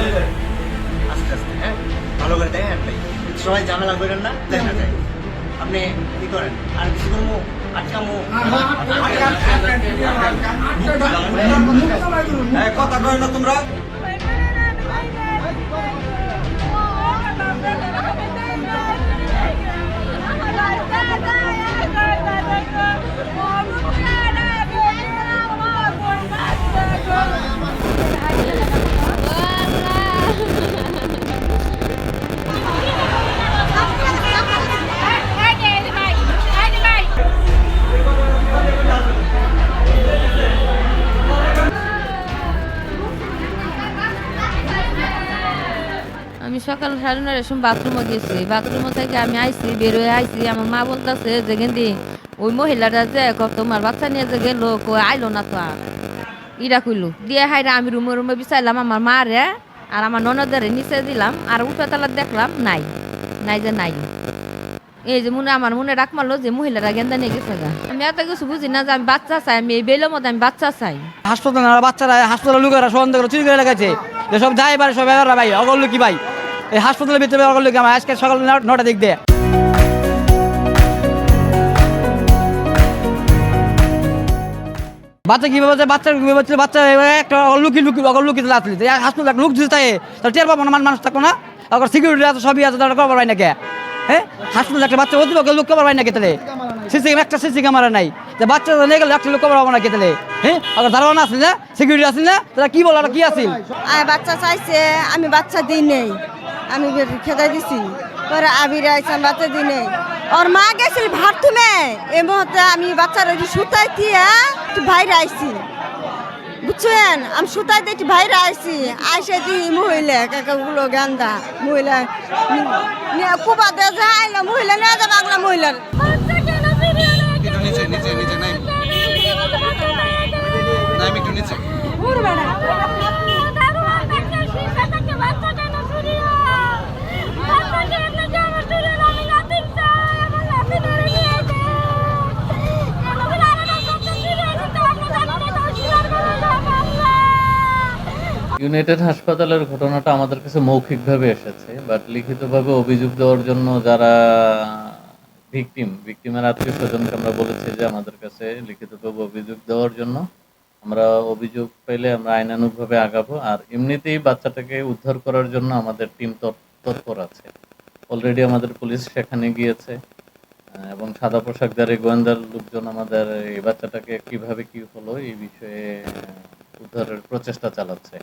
আস্তে আস্তে, হ্যাঁ, ভালো করে দেখেন ভাই, সবাই ঝামেলা করেন না, দেখা যায়। আপনি কি করেন, আর কিছু করবো, আটকামো, কথা কয় না তোমরা। আমি সকাল 9:30 সময় বাথরুমে গেছি, বাথরুমে থেকে আমি আইছি, বেরোয় আইছি, আমার মা বলতেছে যে গেন্দি ওই মহিলাটা যে তোমার বাচ্চা নিয়ে যে গেল আইলো না তো আর ইরা কইলো দিয়ে হাইরা আমি রুমে রুমে বিচাইলাম আমার মা রে আর আমার ননদের নিচে দিলাম আর উঠে তালা দেখলাম নাই নাই যে নাই। এই যে আমার মনে রাখ মারলো যে মহিলারা গেন্দা নিয়ে গেছে গা। আমি এত কিছু বুঝি না যে আমি বাচ্চা চাই, আমি এই বেলের মধ্যে আমি বাচ্চা চাই। হাসপাতাল বাচ্চারা হাসপাতালের লোকেরা সন্দেহ করে চুরি করে লেগেছে, সব যাই পারে সব এগারো ভাই অগল কি ভাই এই হাসপাতালের ভিতরে অগল লোক আমার আজকে সকাল 9টা দিক দিয়ে বাচ্চা কিভাবে বাচ্চা বাচ্চা একটা লুকি আসলে হাসপাতাল লোক যদি থাকে তাহলে টের পাবো না, মানুষ থাকবো না, আবার সিকিউরিটি আছে সবই আছে, তারা খবর পাই নাকি? হ্যাঁ, হাসপাতাল একটা বাচ্চা অতি লোক খবর পাই নাকি? তাহলে একটা সিসি ক্যামেরা নাই, যে বাচ্চা নিয়ে গেলে একটা লোক খবর পাবো নাকি? তাহলে হ্যাঁ, আবার ধারণা না আসলে না সিকিউরিটি আসলে না, তারা কি বলো কি আসিল? বাচ্চা চাইছে, আমি বাচ্চা দিই নেই, আমি খেতে দিছি, পরে আবির আইসান বাচ্চা দিই নেই। ওর মা গেছিল বাথরুমে, এই মুহূর্তে আমি বাচ্চার সুতাই দিয়ে বাইরে আইছি, বুঝছেন? আমি সুতাই দিয়ে বাইরে আইছি, আইসে দিই মহিলা কাকাগুলো গান্দা মহিলা কুবা দিয়ে যা আইলো মহিলা নিয়ে যা বাংলা মহিলার নিচে নিচে নিচে নাই, নাই একটু নিচে। ইউনাইটেড হাসপাতালের ঘটনাটা আমাদের কাছে মৌখিকভাবে এসেছে, বাট লিখিতভাবে অভিযোগ দেওয়ার জন্য যারা ভিকটিমের আত্মীয় স্বজনকে আমরা বলেছি যে আমাদের কাছে লিখিতভাবে অভিযোগ দেওয়ার জন্য। আমরা অভিযোগ পেলে আমরা আইনানুগভাবে আগাবো, আর এমনিতেই বাচ্চাটাকে উদ্ধার করার জন্য আমাদের টিম তৎপর আছে। অলরেডি আমাদের পুলিশ সেখানে গিয়েছে এবং সাদা পোশাকধারী গোয়েন্দার লোকজন আমাদের এই বাচ্চাটাকে কিভাবে কি হলো এই বিষয়ে উদ্ধারের প্রচেষ্টা চালাচ্ছে।